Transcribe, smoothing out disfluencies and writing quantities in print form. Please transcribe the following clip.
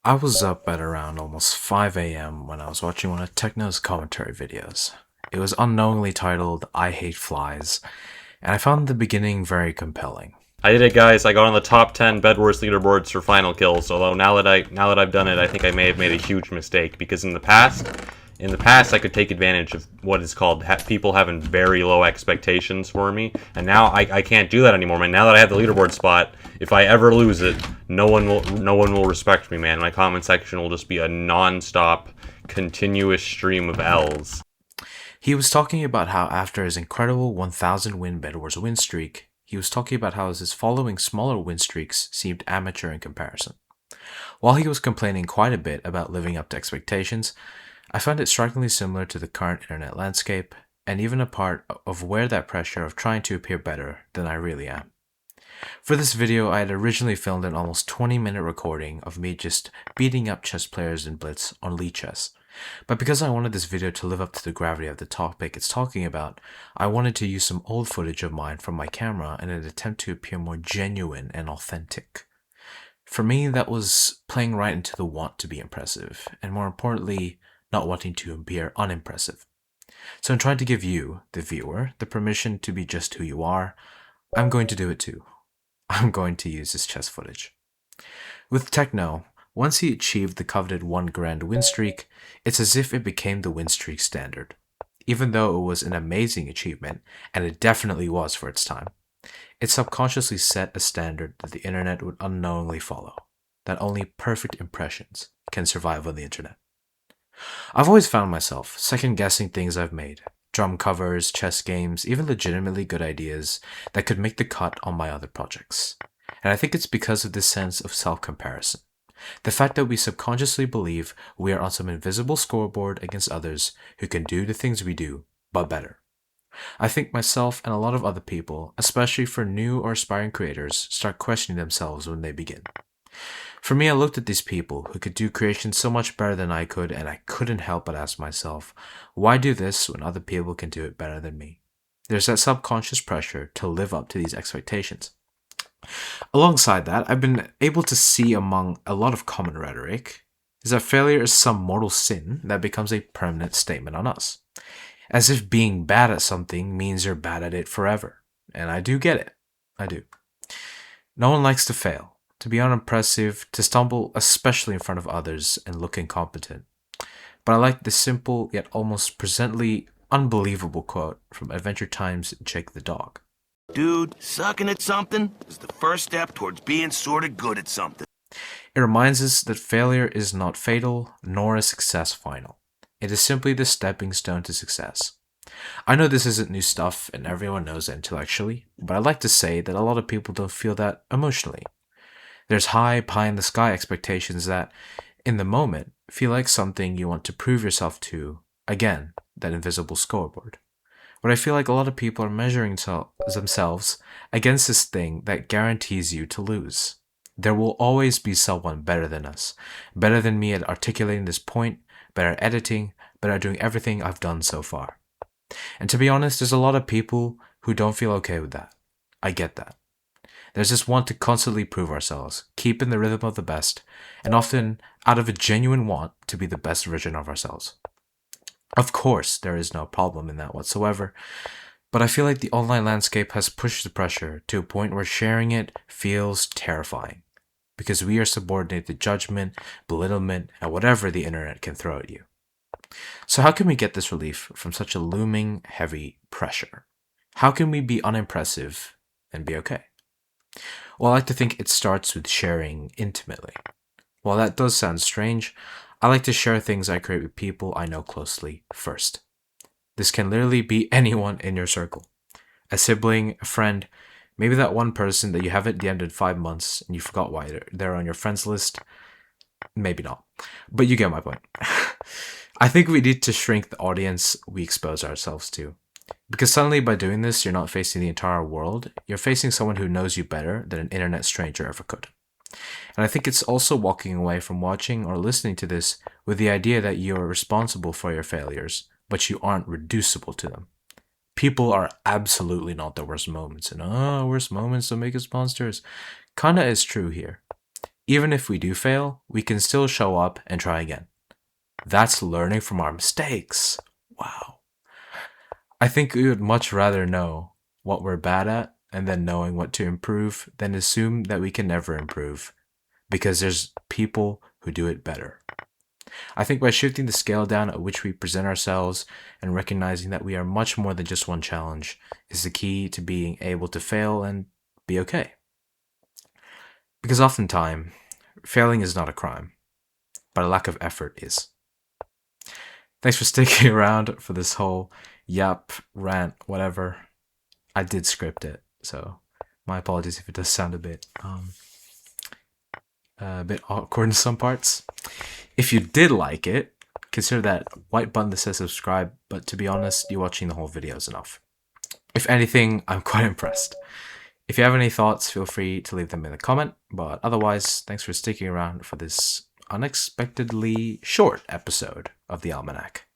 I was up at around almost 5 a.m. when I was watching one of Techno's commentary videos. It was unknowingly titled I Hate Flies, and I found the beginning very compelling. I did it, guys. I got on the top 10 Bedwars leaderboards for final kills. Although now that I've done it, I think I may have made a huge mistake because in the past I could take advantage of what is called people having very low expectations for me, and now I can't do that anymore, man. Now that I have the leaderboard spot, if I ever lose it, no one will respect me, man. My comment section will just be a non-stop, continuous stream of L's. He was talking about how after his incredible 1,000 win Bedwars win streak, he was talking about how his following smaller win streaks seemed amateur in comparison. While he was complaining quite a bit about living up to expectations, I found it strikingly similar to the current internet landscape, and even a part of where that pressure of trying to appear better than I really am. For this video, I had originally filmed an almost 20-minute recording of me just beating up chess players in Blitz on Lee Chess. But because I wanted this video to live up to the gravity of the topic it's talking about, I wanted to use some old footage of mine from my camera in an attempt to appear more genuine and authentic. For me, that was playing right into the want to be impressive, and more importantly, not wanting to appear unimpressive. So in trying to give you, the viewer, the permission to be just who you are, I'm going to do it too. I'm going to use this chess footage. With Techno, once he achieved the coveted 1 grand win streak, it's as if it became the win streak standard. Even though it was an amazing achievement, and it definitely was for its time, it subconsciously set a standard that the internet would unknowingly follow, that only perfect impressions can survive on the internet. I've always found myself second-guessing things I've made, drum covers, chess games, even legitimately good ideas that could make the cut on my other projects. And I think it's because of this sense of self-comparison. The fact that we subconsciously believe we are on some invisible scoreboard against others who can do the things we do, but better. I think myself and a lot of other people, especially for new or aspiring creators, start questioning themselves when they begin. For me, I looked at these people who could do creation so much better than I could, and I couldn't help but ask myself, why do this when other people can do it better than me? There's that subconscious pressure to live up to these expectations. Alongside that, I've been able to see among a lot of common rhetoric is that failure is some mortal sin that becomes a permanent statement on us. As if being bad at something means you're bad at it forever. And I do get it. I do. No one likes to fail, to be unimpressive, to stumble, especially in front of others, and look incompetent. But I like the simple yet almost presently unbelievable quote from Adventure Time's Jake the Dog. Dude, sucking at something is the first step towards being sorta good at something. It reminds us that failure is not fatal, nor is success final. It is simply the stepping stone to success. I know this isn't new stuff and everyone knows it intellectually, but I like to say that a lot of people don't feel that emotionally. There's high, pie in the sky expectations that, in the moment, feel like something you want to prove yourself to, again, that invisible scoreboard. But I feel like a lot of people are measuring themselves against this thing that guarantees you to lose. There will always be someone better than us, better than me at articulating this point, better at editing, better at doing everything I've done so far. And to be honest, there's a lot of people who don't feel okay with that. I get that. There's this want to constantly prove ourselves, keep in the rhythm of the best, and often out of a genuine want to be the best version of ourselves. Of course, there is no problem in that whatsoever, but I feel like the online landscape has pushed the pressure to a point where sharing it feels terrifying, because we are subordinated to judgment, belittlement, and whatever the internet can throw at you. So how can we get this relief from such a looming, heavy pressure? How can we be unimpressive and be okay? Well, I like to think it starts with sharing intimately. While that does sound strange, I like to share things I create with people I know closely first. This can literally be anyone in your circle. A sibling, a friend, maybe that one person that you haven't DM'd in 5 months and you forgot why they're on your friends list. Maybe not. But you get my point. I think we need to shrink the audience we expose ourselves to. Because suddenly by doing this, you're not facing the entire world. You're facing someone who knows you better than an internet stranger ever could. And I think it's also walking away from watching or listening to this with the idea that you are responsible for your failures, but you aren't reducible to them. People are absolutely not the worst moments. And worst moments don't make us monsters. Kinda is true here. Even if we do fail, we can still show up and try again. That's learning from our mistakes. Wow. I think we would much rather know what we're bad at and then knowing what to improve than assume that we can never improve, because there's people who do it better. I think by shifting the scale down at which we present ourselves and recognizing that we are much more than just one challenge is the key to being able to fail and be okay. Because oftentimes, failing is not a crime, but a lack of effort is. Thanks for sticking around for this whole yap, rant, whatever. I did script it, so my apologies if it does sound a bit awkward in some parts. If you did like it, consider that white button that says subscribe, but to be honest, you watching the whole video is enough. If anything, I'm quite impressed. If you have any thoughts, feel free to leave them in the comment, but otherwise, thanks for sticking around for this unexpectedly short episode of the Almanac.